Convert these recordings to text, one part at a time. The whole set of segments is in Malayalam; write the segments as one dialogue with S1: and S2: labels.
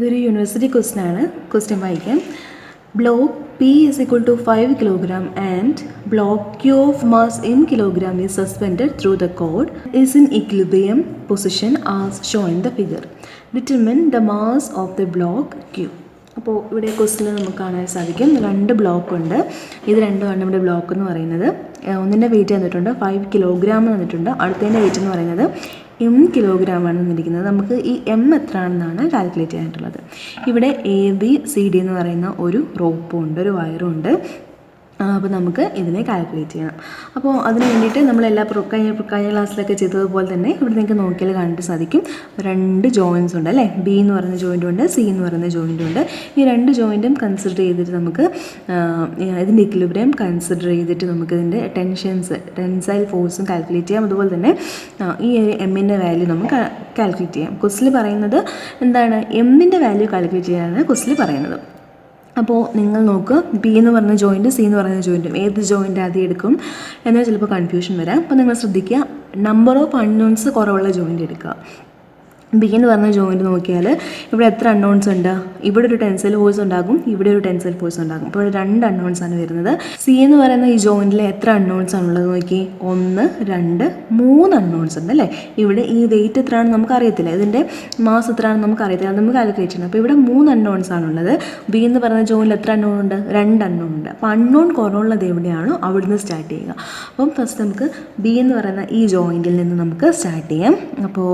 S1: ഇതൊരു യൂണിവേഴ്സിറ്റി ക്വസ്റ്റ്യൻ ആണ്. ക്വസ്റ്റ്യൻ വായിക്കാം. Block P is equal to 5 kg and block Q of mass in kilogram is suspended through the cord is in equilibrium position as shown in the figure. Determine the mass of the block Q. അപ്പോൾ ഇവിടെ ക്വസ്റ്റ്യനിൽ നമുക്ക് കാണാൻ സാധിക്കും 2 ബ്ലോക്ക് ഉണ്ട്. ഇത് രണ്ടുമാണ് ഇവിടെ ബ്ലോക്ക് എന്ന് പറയുന്നത്. ഒന്നിൻ്റെ വെയിറ്റ് തന്നിട്ടുണ്ട് 5 കിലോഗ്രാം തന്നിട്ടുണ്ട്. അടുത്തതിൻ്റെ വെയിറ്റ് എന്ന് പറയുന്നത് m കിലോഗ്രാമാണ് തന്നിരിക്കുന്നത്. നമുക്ക് ഈ m എത്രയാണെന്നാണ് കാൽക്കുലേറ്റ് ചെയ്യാനായിട്ടുള്ളത്. ഇവിടെ ABCD എന്ന് പറയുന്ന ഒരു റോപ്പും ഉണ്ട്, ഒരു വയറും ഉണ്ട്. അപ്പോൾ നമുക്ക് ഇതിനെ കാൽക്കുലേറ്റ് ചെയ്യണം. അപ്പോൾ അതിന് വേണ്ടിയിട്ട് നമ്മളെല്ലാ കഴിഞ്ഞ ക്ലാസ്സിലൊക്കെ ചെയ്തതുപോലെ തന്നെ ഇവിടെ നിങ്ങൾക്ക് നോക്കിയാൽ കാണാൻ സാധിക്കും 2 ജോയിൻസ് ഉണ്ട് അല്ലേ. B എന്ന് പറയുന്ന ജോയിൻ്റ് ഉണ്ട്, C എന്ന് പറയുന്ന ജോയിൻ്റ് ഉണ്ട്. ഈ 2 ജോയിൻറ്റും കൺസിഡർ ചെയ്തിട്ട് നമുക്ക് ഇതിൻ്റെ ഇക്വിലിബ്രിയം കൺസിഡർ ചെയ്തിട്ട് നമുക്ക് ഇതിൻ്റെ ടെൻസൈൽ ഫോഴ്സും കാൽക്കുലേറ്റ് ചെയ്യാം. അതുപോലെ തന്നെ ഈ എമ്മിൻ്റെ വാല്യൂ നമുക്ക് കാൽക്കുലേറ്റ് ചെയ്യാം. ക്വസ്റ്റിൽ പറയുന്നത് എന്താണ്, എമ്മിൻ്റെ വാല്യൂ കാൽക്കുലേറ്റ് ചെയ്യാനാണ് ക്വസ്റ്റിൽ പറയുന്നത്. അപ്പോൾ നിങ്ങൾ നോക്കുക, B എന്ന് പറഞ്ഞ ജോയിൻറ്റ് C എന്ന് പറയുന്ന ജോയിൻറ്റും ഏത് ജോയിൻ്റ് ആദ്യം എടുക്കും എന്നാൽ ചിലപ്പോൾ കൺഫ്യൂഷൻ വരാം. അപ്പോൾ നിങ്ങൾ ശ്രദ്ധിക്കുക, നമ്പർ ഓഫ് അൺനോൺസ് കുറവുള്ള ജോയിൻ്റ് എടുക്കുക. B എന്ന് പറഞ്ഞ ജോയിൻറ്റ് നോക്കിയാൽ ഇവിടെ എത്ര അൺനോൺസ് ഉണ്ട്? ഇവിടെ ഒരു ടെൻസൈൽ ഫോഴ്സ് ഉണ്ടാകും, ഇവിടെ ഒരു ടെൻസൈൽ ഫോഴ്സ് ഉണ്ടാകും. അപ്പോൾ ഇവിടെ 2 അൺനോൺസ് ആണ് വരുന്നത്. C എന്ന് പറയുന്ന ഈ ജോയിൻറ്റിൽ എത്ര അൺനോൺസ് ആണുള്ളത് നോക്കി, 1 2 3 അൺനോൺസ് ഉണ്ട് അല്ലേ. ഇവിടെ ഈ വെയിറ്റ് എത്രയാണെന്ന് നമുക്ക് അറിയത്തില്ല, ഇതിൻ്റെ മാസ് എത്രയാണെന്ന് നമുക്ക് അറിയത്തില്ല, അത് നമുക്ക് കാൽക്കുലേറ്റ് ചെയ്യണം. അപ്പോൾ ഇവിടെ 3 അൺനോൺസ് ആണുള്ളത്. B എന്ന് പറയുന്ന ജോയിൻറ്റിൽ എത്ര അൺനോൺ ഉണ്ട്? 2 അൺനോൺ ഉണ്ട്. അപ്പോൾ അൺനോൺ കുറവുള്ളത് എവിടെയാണോ അവിടുന്ന് സ്റ്റാർട്ട് ചെയ്യുക. അപ്പം ഫസ്റ്റ് നമുക്ക് B എന്ന് പറയുന്ന ഈ ജോയിൻറ്റിൽ നിന്ന് നമുക്ക് സ്റ്റാർട്ട് ചെയ്യാം. അപ്പോൾ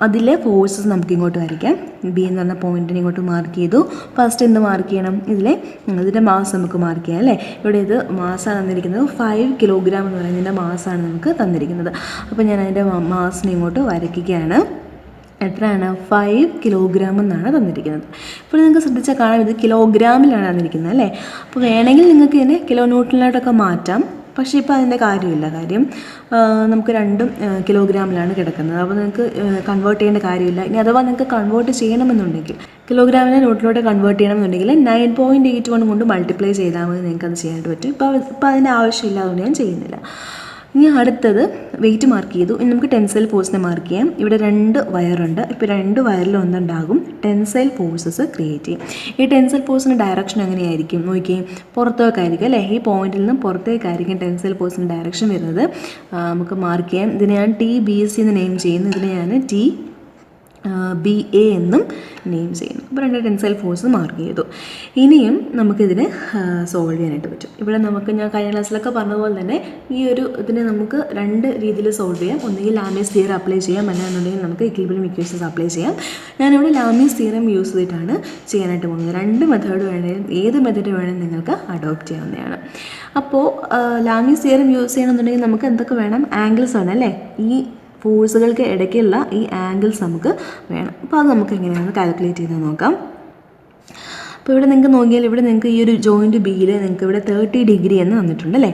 S1: അതിലെ ഫോഴ്സസ് നമുക്ക് ഇങ്ങോട്ട് വരയ്ക്കാം. B എന്ന് പറഞ്ഞ പോയിന്റിന് ഇങ്ങോട്ട് മാർക്ക് ചെയ്തു. ഫസ്റ്റ് എന്ത് മാർക്ക് ചെയ്യണം? ഇതിൻ്റെ മാസ് നമുക്ക് മാർക്ക് ചെയ്യാം അല്ലേ. ഇവിടെ ഇത് മാസ്സാണ് തന്നിരിക്കുന്നത്, 5 കിലോഗ്രാം എന്ന് പറയുന്നതിൻ്റെ മാസ്സാണ് നമുക്ക് തന്നിരിക്കുന്നത്. അപ്പോൾ ഞാൻ അതിൻ്റെ മാസിനെ ഇങ്ങോട്ട് വരയ്ക്കുകയാണ്. എത്രയാണ്? 5 കിലോഗ്രാം എന്നാണ് തന്നിരിക്കുന്നത്. ഇപ്പോൾ നിങ്ങൾക്ക് ശ്രദ്ധിച്ചാൽ കാണാം ഇത് കിലോഗ്രാമിലാണ് തന്നിരിക്കുന്നത് അല്ലേ. അപ്പോൾ വേണമെങ്കിൽ നിങ്ങൾക്ക് ഇതിനെ കിലോ ന്യൂട്ടണിലോട്ടൊക്കെ മാറ്റാം. പക്ഷേ ഇപ്പോൾ അതിൻ്റെ കാര്യമില്ല. കാര്യം നമുക്ക് രണ്ടും കിലോഗ്രാമിലാണ് കിടക്കുന്നത്. അപ്പോൾ നിങ്ങൾക്ക് കൺവേർട്ട് ചെയ്യേണ്ട കാര്യമില്ല. ഇനി അഥവാ നിങ്ങൾക്ക് കൺവേർട്ട് ചെയ്യണമെന്നുണ്ടെങ്കിൽ കിലോഗ്രാമിനെ നോട്ടിലോട്ട് കൺവേർട്ട് ചെയ്യണമെന്നുണ്ടെങ്കിൽ 9.81 കൊണ്ട് മൾട്ടിപ്ലൈ ചെയ്താൽ മതി, നിങ്ങൾക്ക് അത് ചെയ്യാനായിട്ട് പറ്റും. ഇപ്പോൾ അതിൻ്റെ ആവശ്യമില്ല, അതുകൊണ്ട് ഞാൻ ചെയ്യുന്നില്ല. ഇനി അടുത്തത് വെയിറ്റ് മാർക്ക് ചെയ്തു. ഇനി നമുക്ക് ടെൻസൈൽ ഫോഴ്സിനെ മാർക്ക് ചെയ്യാം. ഇവിടെ 2 വയറുണ്ട്. ഇപ്പോൾ 2 വയറിൽ ഒന്നുണ്ടാകും ടെൻസൈൽ ഫോഴ്സസ് ക്രിയേറ്റ് ചെയ്യും. ഈ ടെൻസൈൽ ഫോഴ്സിൻ്റെ ഡയറക്ഷൻ എങ്ങനെയായിരിക്കും നോക്കി, പുറത്തേക്കായിരിക്കും അല്ലേ. ഈ പോയിന്റിൽ നിന്നും പുറത്തേക്കായിരിക്കും ടെൻസൈൽ ഫോഴ്സിൻ്റെ ഡയറക്ഷൻ വരുന്നത്. നമുക്ക് മാർക്ക് ചെയ്യാം. ഇതിനെ ഞാൻ TBC എന്ന് നെയിം ചെയ്യുന്നു, ഇതിനെ ഞാൻ TBA എന്നും നെയിം ചെയ്യുന്നു. അപ്പോൾ 2 ടെൻസൈൽ ഫോഴ്സ് മാർക്ക് ചെയ്തു. ഇനിയും നമുക്കിതിനെ സോൾവ് ചെയ്യാനായിട്ട് പറ്റും. ഇവിടെ നമുക്ക് ഞാൻ കഴിഞ്ഞ ക്ലാസ്സിലൊക്കെ പറഞ്ഞതുപോലെ തന്നെ ഈ ഒരു ഇതിനെ നമുക്ക് 2 രീതിയിൽ സോൾവ് ചെയ്യാം. ഒന്നുകിൽ ലാമീസ് തിയറം അപ്ലൈ ചെയ്യാം, അല്ലാന്നുണ്ടെങ്കിൽ നമുക്ക് ഇക്വിലിബ്രിയം ഇക്വേഷൻസ് അപ്ലൈ ചെയ്യാം. ഞാനിവിടെ ലാമീസ് തിയറം യൂസ് ചെയ്തിട്ടാണ് ചെയ്യാനായിട്ട് പോകുന്നത്. 2 മെത്തേഡ് വേണമെങ്കിലും ഏത് മെത്തേഡ് വേണമെങ്കിലും നിങ്ങൾക്ക് അഡോപ്റ്റ് ചെയ്യാവുന്നതാണ്. അപ്പോൾ ലാമീസ് തിയറം യൂസ് ചെയ്യണമെന്നുണ്ടെങ്കിൽ നമുക്ക് എന്തൊക്കെ വേണം? ആംഗിൾസ് വേണം അല്ലേ. ഈ ഫോഴ്സുകൾക്ക് ഇടയ്ക്കുള്ള ഈ ആംഗിൾസ് നമുക്ക് വേണം. അപ്പോൾ അത് നമുക്ക് എങ്ങനെയാണെന്ന് കാൽക്കുലേറ്റ് ചെയ്ത് നോക്കാം. അപ്പോൾ ഇവിടെ നിങ്ങൾക്ക് നോക്കിയാൽ ഇവിടെ നിങ്ങൾക്ക് ഈ ഒരു ജോയിൻറ്റ് Bയിൽ നിങ്ങൾക്ക് ഇവിടെ 30 ഡിഗ്രി എന്ന് തന്നിട്ടുണ്ട് അല്ലേ.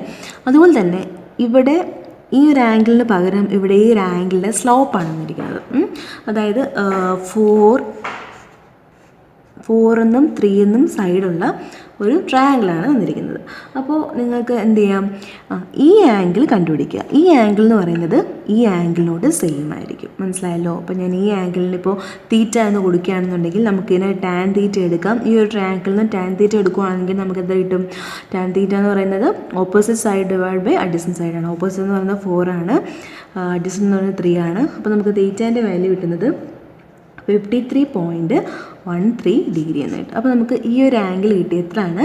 S1: അതുപോലെ തന്നെ ഇവിടെ ഈ ഒരു ആംഗിളിന് പകരം ഇവിടെ ഈ ഒരു ആംഗിളിൻ്റെ സ്ലോപ്പാണ് തന്നിരിക്കുന്നത്. അതായത് 4 എന്നും 3 എന്നും സൈഡുള്ള ഒരു ട്രയാങ്കിളാണ് തന്നിരിക്കുന്നത്. അപ്പോൾ നിങ്ങൾക്ക് എന്ത് ചെയ്യാം, ഈ ആംഗിൾ കണ്ടുപിടിക്കുക. ഈ ആംഗിൾ എന്ന് പറയുന്നത് ഈ ആംഗിളിനോട് സെയിം ആയിരിക്കും. മനസ്സിലായല്ലോ. അപ്പോൾ ഞാൻ ഈ ആംഗിളിന് ഇപ്പോൾ തീറ്റ എന്ന് കൊടുക്കുകയാണെന്നുണ്ടെങ്കിൽ നമുക്കിതിനെ ടാൻ തീറ്റ എടുക്കാം. ഈ ഒരു ട്രയാങ്കിളിന് ടാൻ തീറ്റ എടുക്കുകയാണെങ്കിൽ നമുക്ക് എന്താ കിട്ടും? ടാൻ തീറ്റ എന്ന് പറയുന്നത് opposite side divide by adjacent സൈഡാണ്. ഓപ്പോസിറ്റ് എന്ന് പറയുന്നത് 4 ആണ്, അഡ്ജസൻറ്റ് എന്ന് പറയുന്നത് 3 ആണ്. അപ്പോൾ നമുക്ക് തീറ്റാൻ്റെ വാല്യൂ കിട്ടുന്നത് 53.13 ഡിഗ്രി എന്നായിട്ട്. അപ്പോൾ നമുക്ക് ഈ ഒരു ആംഗിൾ കിട്ടി. എത്രയാണ്?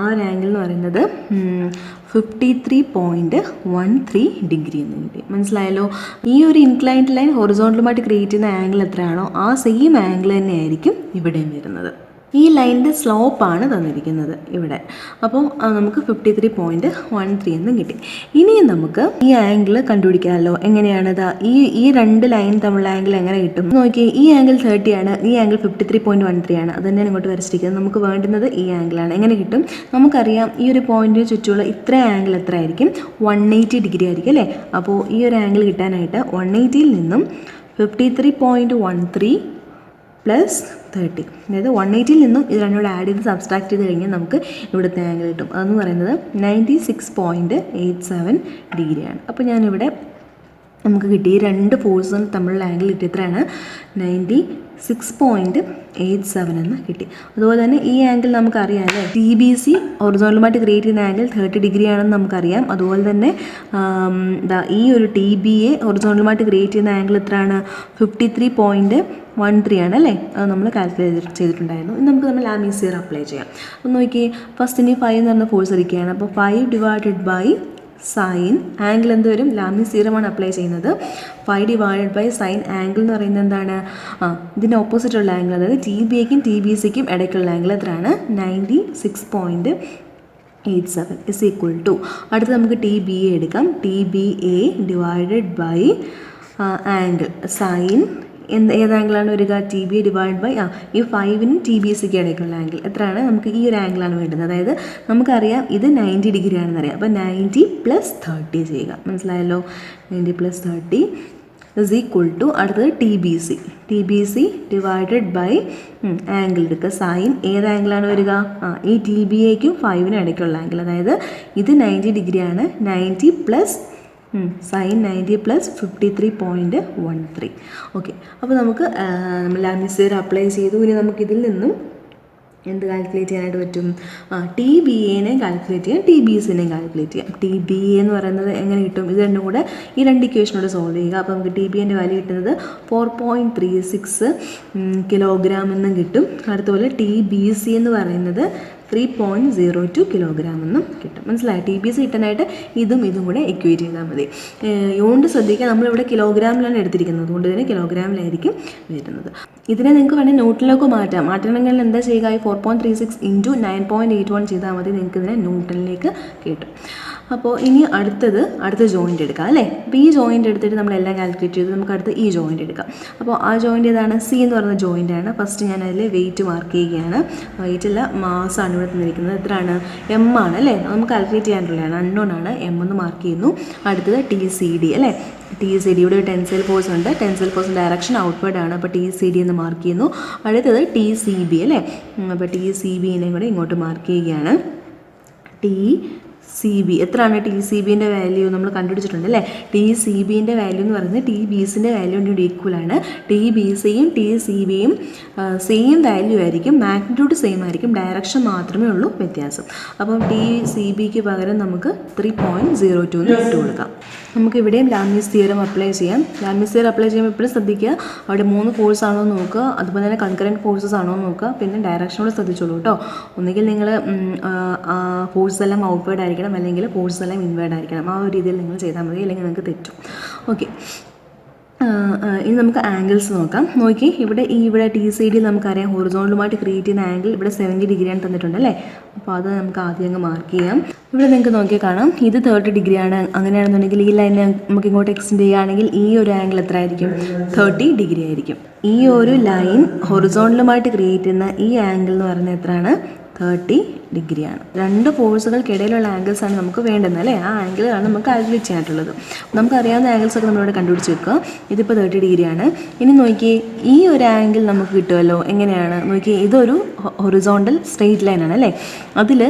S1: ആ ഒരു ആംഗിൾ എന്ന് പറയുന്നത് 53.13 ഡിഗ്രി എന്ന് കിട്ടി. മനസ്സിലായല്ലോ. ഈ ഒരു ഇൻക്ലൈൻഡ് ലൈൻ ഹൊറിസോണ്ടലുമായിട്ട് ക്രിയേറ്റ് ചെയ്യുന്ന ആംഗിൾ എത്രയാണോ ആ സെയിം ആംഗിൾ തന്നെയായിരിക്കും ഇവിടെയും വരുന്നത്. ഈ ലൈനിൻ്റെ സ്ലോപ്പാണ് തന്നിരിക്കുന്നത് ഇവിടെ. അപ്പം നമുക്ക് 53.13 എന്നും കിട്ടി. ഇനിയും നമുക്ക് ഈ ആംഗിൾ കണ്ടുപിടിക്കാമല്ലോ. എങ്ങനെയാണത്? ഈ 2 ലൈൻ തമ്മിലുള്ള ആംഗിൾ എങ്ങനെ കിട്ടും നോക്കി. ഈ ആംഗിൾ 30 ആണ്, ഈ ആംഗിൾ 53.13 ആണ്. അത് തന്നെയാണ് ഇങ്ങോട്ട് വരച്ചിരിക്കുന്നത്. നമുക്ക് വേണ്ടുന്നത് ഈ ആംഗിളാണ്. എങ്ങനെ കിട്ടും? നമുക്കറിയാം ഈ ഒരു പോയിന്റിന് ചുറ്റുമുള്ള ഇത്ര ആംഗിൾ എത്ര ആയിരിക്കും? 180 ഡിഗ്രി ആയിരിക്കും അല്ലേ. അപ്പോൾ ഈ ഒരു ആംഗിൾ കിട്ടാനായിട്ട് 180യിൽ നിന്നും 53.13 പ്ലസ് 30, അതായത് 180യിൽ നിന്നും ഇത് രണ്ടും കൂടെ ആഡ് ചെയ്ത് സബ്സ്ട്രാക്ട് ചെയ്ത് കഴിഞ്ഞാൽ നമുക്ക് ഇവിടുത്തെ ആംഗിൾ കിട്ടും. അതെന്ന് പറയുന്നത് 96.87 ഡിഗ്രിയാണ്. അപ്പോൾ ഞാനിവിടെ നമുക്ക് കിട്ടി. ഈ രണ്ട് ഫോഴ്സുകൾ തമ്മിലുള്ള ആംഗിൾ കിട്ടി. എത്രയാണ്? 96.87 എന്ന് കിട്ടി. അതുപോലെ തന്നെ ഈ ആംഗിൾ നമുക്കറിയാം അല്ലേ, TBC ഹൊറിസോണ്ടലുമായിട്ട് ക്രിയേറ്റ് ചെയ്യുന്ന ആംഗിൾ 30 ഡിഗ്രി ആണെന്ന് നമുക്കറിയാം. അതുപോലെ തന്നെ ഈ ഒരു TBA ഹൊറിസോണ്ടലുമായിട്ട് ക്രിയേറ്റ് ചെയ്യുന്ന ആംഗിൾ എത്രയാണ്? 53.13 ആണ് അല്ലേ. അത് നമ്മൾ കാൽക്കുലേറ്റ് ചെയ്തിട്ടുണ്ടായിരുന്നു. ഇനി നമുക്ക് നമ്മൾ ലാമി തിയറം അപ്ലൈ ചെയ്യാം. അപ്പോൾ നോക്കി, ഫസ്റ്റ് ഇനി 5 എന്ന് പറഞ്ഞ ഫോഴ്സ് ഇരിക്കുകയാണ്. അപ്പോൾ 5 ഡിവൈഡഡ് ബൈ സൈൻ ആംഗിൾ എന്ത് വരും? ലാമി തിയറമാണ് അപ്ലൈ ചെയ്യുന്നത്. 5 ഡിവൈഡഡ് ബൈ സൈൻ ആംഗിൾ എന്ന് പറയുന്നത് എന്താണ്? ഇതിൻ്റെ ഓപ്പോസിറ്റുള്ള ആംഗിൾ, അതായത് TBAക്കും TBCക്കും ഇടയ്ക്കുള്ള ആംഗിൾ എത്രയാണ്? 96.87 ഇസ് ഈക്വൽ ടു, അടുത്ത് നമുക്ക് TBA എടുക്കാം. TBA divided by angle sine ഏത് ആംഗിളാണ് വരിക? TBA ഡിവൈഡ് ബൈ ഈ 5നും TBCക്ക് ഇടയ്ക്കുള്ള ആംഗിൾ എത്രയാണ്? നമുക്ക് ഈ ഒരു ആംഗിളാണ് വേണ്ടത്. അതായത് നമുക്കറിയാം ഇത് 90 ഡിഗ്രി ആണെന്ന് അറിയാം. അപ്പോൾ 90 + 30 ചെയ്യുക. മനസ്സിലായല്ലോ? 90 + 30 ഇസ് ഈക്വൽ ടു, അടുത്തത് TBC ഡിവൈഡഡ് ബൈ ആംഗിൾ എടുക്കുക. സൈൻ ഏത് ആംഗിളാണ് വരിക? ഈ TBAക്കും 5നും ഇടയ്ക്കുള്ള ആംഗിൾ, അതായത് ഇത് 90 ഡിഗ്രിയാണ്. 90 + സൈൻ 90 + 53.13. ഓക്കെ, അപ്പോൾ നമുക്ക് നമ്മൾ ലാമി തിയറം അപ്ലൈ ചെയ്തു. ഇനി നമുക്കിതിൽ നിന്നും എന്ത് കാൽക്കുലേറ്റ് ചെയ്യാനായിട്ട് പറ്റും? TBAനെ കാൽക്കുലേറ്റ് ചെയ്യാം, TBCനെയും കാൽക്കുലേറ്റ് ചെയ്യാം. TBA എന്ന് പറയുന്നത് എങ്ങനെ കിട്ടും? ഇത് രണ്ടും കൂടെ ഈ രണ്ട് ഇക്വേഷനോട് സോൾവ് ചെയ്യുക. അപ്പോൾ നമുക്ക് TBAൻ്റെ വാല്യൂ കിട്ടുന്നത് 4.36 കിലോഗ്രാം എന്നും കിട്ടും. അതുപോലെ TBC എന്ന് പറയുന്നത് 3.02 കിലോഗ്രാം എന്നും കിട്ടും. മനസ്സിലായി? TBC കിട്ടാനായിട്ട് ഇതും കൂടെ ഇക്വേറ്റ് ചെയ്താൽ മതി. യൂണിറ്റ് ശ്രദ്ധിക്കുക, നമ്മളിവിടെ കിലോഗ്രാമിലാണ് എടുത്തിരിക്കുന്നത്, അതുകൊണ്ട് തന്നെ കിലോഗ്രാമിലായിരിക്കും വരുന്നത്. ഇതിനെ നിങ്ങൾക്ക് വേണമെങ്കിൽ ന്യൂട്ടണിലേക്ക് മാറ്റണമെങ്കിൽ എന്താ ചെയ്യുക? ഈ 4.36 × 9.81 ചെയ്താൽ മതി. നിങ്ങൾക്ക് ഇതിനെ ന്യൂട്ടണിലേക്ക് കിട്ടും. അപ്പോൾ ഇനി അടുത്ത ജോയിൻ്റ് എടുക്കാം അല്ലേ. അപ്പോൾ ഈ ജോയിൻ്റ് എടുത്തിട്ട് നമ്മളെല്ലാം കാൽക്കുലേറ്റ് ചെയ്ത് നമുക്ക് അടുത്ത് ഈ ജോയിൻ്റ് എടുക്കാം. അപ്പോൾ ആ ജോയിൻ്റ് ഏതാണ്? C എന്ന് പറയുന്ന ജോയിൻ്റാണ്. ഫസ്റ്റ് ഞാൻ അതിൽ വെയിറ്റ് മാർക്ക് ചെയ്യുകയാണ്. വെയിറ്റല്ല, മാസാണ് ഇവിടെ തന്നിരിക്കുന്നത്. എത്രയാണ്? M ആണ് അല്ലേ. നമുക്ക് കാൽക്കുലേറ്റ് ചെയ്യാനുള്ളതാണ്, അൺനോൺ ആണ്. M എന്ന് മാർക്ക് ചെയ്യുന്നു. അടുത്തത് TCD അല്ലേ. TCD ഇവിടെ ഒരു ടെൻസൈൽ ഫോഴ്സ് ഉണ്ട്. ടെൻസൈൽ ഫോഴ്സ് ഡയറക്ഷൻ ഔട്ട്വേർഡ് ആണ്. അപ്പോൾ TCD എന്ന് മാർക്ക് ചെയ്യുന്നു. അടുത്തത് TCB അല്ലേ. അപ്പോൾ TCBനെ കൂടെ ഇങ്ങോട്ട് മാർക്ക് ചെയ്യുകയാണ്. TCB എത്രയാണ്? TCBൻ്റെ വാല്യൂ നമ്മൾ കണ്ടുപിടിച്ചിട്ടുണ്ട് അല്ലേ. TCBൻ്റെ വാല്യൂ എന്ന് പറയുന്നത് TBCൻ്റെ വാല്യൂവിൻ്റെ ഈക്വൽ ആണ്. TBCയും TCBയും സെയിം വാല്യൂ ആയിരിക്കും, മാഗ്നിറ്റ്യൂഡ് സെയിം ആയിരിക്കും, ഡയറക്ഷൻ മാത്രമേ ഉള്ളൂ വ്യത്യാസം. അപ്പം TCBക്ക് പകരം നമുക്ക് 3.02 ഇട്ട് കൊടുക്കാം. നമുക്കിവിടെയും ലാമി തിയറം അപ്ലൈ ചെയ്യാം. ലാമി തിയറം അപ്ലൈ ചെയ്യുമ്പോൾ എപ്പോഴും ശ്രദ്ധിക്കുക, അവിടെ 3 ഫോഴ്സ് ആണോ എന്ന് നോക്കുക, അതുപോലെ തന്നെ കൺകറൻറ്റ് ഫോഴ്സസ് ആണോ എന്ന് നോക്കുക, പിന്നെ ഡയറക്ഷനോട് ശ്രദ്ധിച്ചോളൂ കേട്ടോ. ഒന്നുകിൽ നിങ്ങൾ ഫോഴ്സ് എല്ലാം ഔട്ട്വേർഡ് ആയിരിക്കണം, അല്ലെങ്കിൽ ഫോഴ്സ് എല്ലാം ഇൻവേർഡ് ആയിരിക്കണം. ആ ഒരു രീതിയിൽ നിങ്ങൾ ചെയ്താൽ മതി, അല്ലെങ്കിൽ നിങ്ങൾക്ക് തെറ്റും. ഓക്കെ, ഇനി നമുക്ക് ആംഗിൾസ് നോക്കാം. നോക്കി, ഇവിടെ TCD നമുക്കറിയാം ഹൊറിസോണ്ടലുമായിട്ട് ക്രിയേറ്റ് ചെയ്യുന്ന ആംഗിൾ ഇവിടെ 70 ഡിഗ്രിയാണ് തന്നിട്ടുണ്ട് അല്ലേ. അപ്പോൾ അത് നമുക്ക് ആദ്യം അങ്ങ് മാർക്ക് ചെയ്യാം. ഇവിടെ നിങ്ങൾക്ക് നോക്കിയാൽ കാണാം ഇത് 30 ഡിഗ്രിയാണ്. അങ്ങനെയാണെന്നുണ്ടെങ്കിൽ ഈ ലൈനെ നമുക്ക് ഇങ്ങോട്ട് എക്സ്റ്റെൻഡ് ചെയ്യുകയാണെങ്കിൽ ഈ ഒരു ആംഗിൾ എത്ര ആയിരിക്കും? 30 ഡിഗ്രി ആയിരിക്കും. ഈ ഒരു ലൈൻ ഹൊറിസോണ്ടലുമായിട്ട് ക്രിയേറ്റ് ചെയ്യുന്ന ഈ ആംഗിൾ എന്ന് പറയുന്നത് എത്രയാണ്? 30 ഡിഗ്രിയാണ്. രണ്ട് ഫോഴ്സുകൾക്കിടയിലുള്ള ആംഗിൾസ് ആണ് നമുക്ക് വേണ്ടത് അല്ലേ. ആ ആംഗിളാണ് നമുക്ക് കാൽക്കുലേറ്റ് ചെയ്യാനായിട്ടുള്ളത്. നമുക്കറിയാവുന്ന ആംഗിൾസ് ഒക്കെ നമ്മളിവിടെ കണ്ടുപിടിച്ച് വെക്കുക. ഇതിപ്പോൾ 30 ഡിഗ്രിയാണ്. ഇനി നോക്കിയേ, ഈ ഒരു ആംഗിൾ നമുക്ക് കിട്ടുമല്ലോ. എങ്ങനെയാണ് നോക്കിയേ, ഇതൊരു ഹൊറിസോണ്ടൽ സ്ട്രെയിറ്റ് ലൈനാണ് അല്ലേ. അതിൽ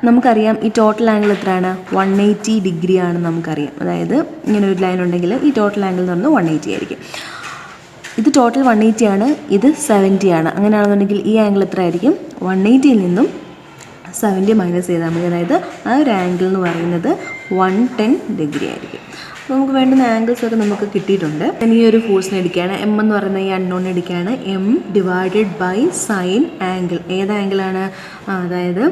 S1: നമുക്കറിയാം ഈ ടോട്ടൽ ആംഗിൾ എത്രയാണ്? 180 ഡിഗ്രി ആണെന്ന് നമുക്കറിയാം. അതായത് ഇങ്ങനെ ഒരു ലൈൻ ഉണ്ടെങ്കിൽ ഈ ടോട്ടൽ ആംഗിൾ എന്ന് പറഞ്ഞാൽ 180 ആയിരിക്കും. ഇത് ടോട്ടൽ 180 ആണ്, ഇത് 70 ആണ്. അങ്ങനെയാണെന്നുണ്ടെങ്കിൽ ഈ ആംഗിൾ എത്ര ആയിരിക്കും? 180യിൽ നിന്നും 70 മൈനസ് ചെയ്താൽ മതി. അതായത് ആ ഒരു ആംഗിൾ എന്ന് പറയുന്നത് 110 ഡിഗ്രി ആയിരിക്കും. അപ്പോൾ നമുക്ക് വേണ്ടുന്ന ആംഗിൾസ് ഒക്കെ നമുക്ക് കിട്ടിയിട്ടുണ്ട്. ഞാൻ ഈ ഒരു ഫോഴ്സിനെ എടുക്കുകയാണ്. M എന്ന് പറയുന്ന ഈ അൺനോൺ എടുക്കുകയാണ്. M divided by sine angle ഏത് ആംഗിളാണ്? അതായത്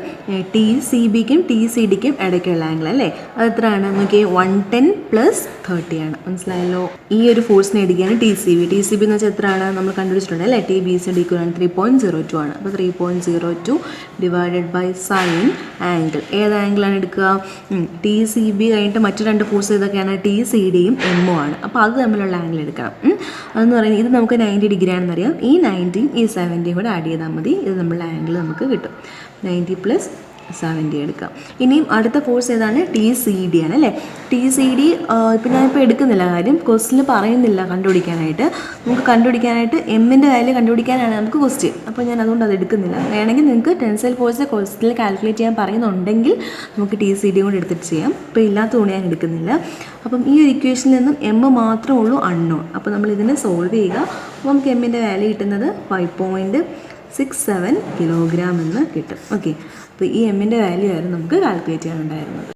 S1: TCBക്കും TCDക്കും ഇടയ്ക്കുള്ള ആംഗിൾ അല്ലേ. അത് എത്രയാണ് നോക്കിയേ? 110 + 30 ആണ്. മനസ്സിലായല്ലോ. ഈ ഒരു ഫോഴ്സിനെ എടുക്കുകയാണ് TCB എന്ന് വെച്ചാൽ എത്രയാണ്? നമ്മൾ കണ്ടുപിടിച്ചിട്ടുണ്ട് അല്ലേ. TBCയുടെ ഈക്വൽ ആണ് 3.02 ആണ്. അപ്പോൾ 3.02 ഡിവൈഡഡ് ബൈ സൈൻ ആംഗിൾ ഏത് ആംഗിളാണ് എടുക്കുക? TCB കഴിഞ്ഞിട്ട് മറ്റു രണ്ട് ഫോഴ്സ് ഏതൊക്കെയാണ്? TCDയും M ആണ്. അപ്പോൾ അത് തമ്മിലുള്ള ആംഗിൾ എടുക്കണം. അതെന്ന് പറയുന്നത് ഇത് നമുക്ക് 90 ഡിഗ്രി ആണെന്നറിയാം. ഈ 90യും ഈ 70യും കൂടെ ആഡ് ചെയ്താൽ മതി. ഇത് നമ്മളുടെ ആംഗിൾ നമുക്ക് കിട്ടും. 90 + 70 എടുക്കാം. ഇനിയും അടുത്ത ഫോഴ്സ് ഏതാണ്? TCD ആണ് അല്ലേ. TCD ഇപ്പം ഞാനിപ്പോൾ എടുക്കുന്നില്ല, കാര്യം ക്വസ്റ്റിൽ പറയുന്നില്ല കണ്ടുപിടിക്കാനായിട്ട്. നമുക്ക് കണ്ടുപിടിക്കാനായിട്ട് എമ്മിൻ്റെ വാല്യൂ കണ്ടുപിടിക്കാനാണ് നമുക്ക് ക്വസ്റ്റ്യൻ. അപ്പോൾ ഞാൻ അതുകൊണ്ട് അത് എടുക്കുന്നില്ല. വേണമെങ്കിൽ നിങ്ങൾക്ക് ടെൻസൈൽ ഫോഴ്സ് ക്വസ്റ്റിൽ കാൽക്കുലേറ്റ് ചെയ്യാൻ പറയുന്നുണ്ടെങ്കിൽ നമുക്ക് TCD കൂടെ എടുത്തിട്ട് ചെയ്യാം. ഇപ്പോൾ ഇല്ലാത്തതുകൊണ്ട് ഞാൻ എടുക്കുന്നില്ല. അപ്പം ഈ ഒരു ഇക്വേഷനിൽ നിന്നും എം മാത്രമേ ഉള്ളൂ അൺനോൺ. അപ്പോൾ നമ്മൾ ഇതിനെ സോൾവ് ചെയ്യുക. അപ്പോൾ നമുക്ക് എമ്മിൻ്റെ വാല്യൂ കിട്ടുന്നത് 5.67 കിലോഗ്രാം എന്ന് കിട്ടും. ഓക്കെ, അപ്പോൾ ഈ എമ്മിൻ്റെ വാല്യൂ ആയിരുന്നു നമുക്ക് കാൽക്കുലേറ്റ് ചെയ്യാനുണ്ടായിരുന്നത്.